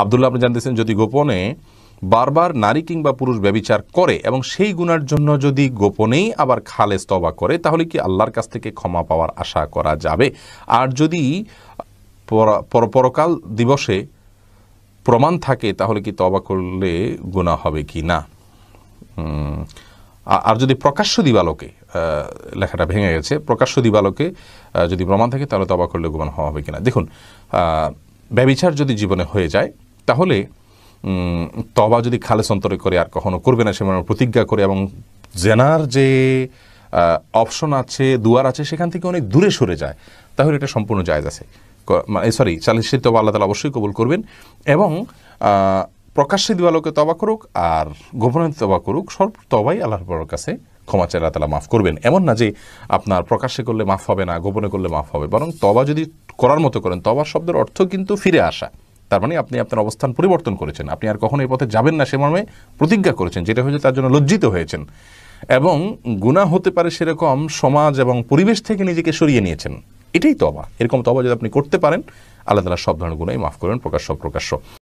আব্দুল্লাহ আপনি জানতেছেন, যদি গোপনে বারবার নারী কিংবা পুরুষ ব্যভিচার করে এবং সেই গুনার জন্য যদি গোপনেই আবার খালেস তওবা করে, তাহলে কি আল্লাহর কাছ থেকে ক্ষমা পাওয়ার আশা করা যাবে? আর যদি পরকাল দিবসে প্রমাণ থাকে, তাহলে কি তওবা করলে গুনাহ হবে কি না? আর যদি প্রকাশ্য দিবালোকে, লেখাটা ভেঙে গেছে, প্রকাশ্য দিবালোকে যদি প্রমাণ থাকে, তাহলে তওবা করলে গুনাহ হবে কিনা। দেখুন, ব্যভিচার যদি জীবনে হয়ে যায়, তাহলে তওবা যদি খালেস অন্তরে করে আর কখনো করবে না সে মানে প্রতিজ্ঞা করে, এবং জেনার যে অপশন আছে, দুয়ার আছে, সেখান থেকে অনেক দূরে সরে যায়, তাহলে এটা সম্পূর্ণ জায়েজ আছে। সালিসি তওবা আল্লাহ তাআলা অবশ্যই কবুল করবেন। এবং প্রকাশ্যে দিবালোকে তওবা করুক আর গোপনে তওবা করুক, সব তওবাই আল্লাহর কাছে ক্ষমা চাইলে আল্লাহ তাআলা মাফ করবেন। এমন না যে আপনার প্রকাশ্যে করলে মাফ হবে না, গোপনে করলে মাফ হবে, বরং তওবা যদি করার মতো করেন, তওবা শব্দের অর্থ কিন্তু ফিরে আসা। তার মানে আপনি আপনার অবস্থান পরিবর্তন করেছেন, আপনি আর কখনো এই পথে যাবেন না সে মর্মে প্রতিজ্ঞা করেছেন, যেটা হয়েছে তার জন্য লজ্জিত হয়েছেন, এবং গুনাহ হতে পারে সেরকম সমাজ এবং পরিবেশ থেকে নিজেকে সরিয়ে নিয়েছেন। এটাই তওবা। এরকম তওবা যদি আপনি করতে পারেন, আল্লাহ তাআলা সব ধরনের গুনাহই মাফ করেন, প্রকাশ্য অপ্রকাশ্য।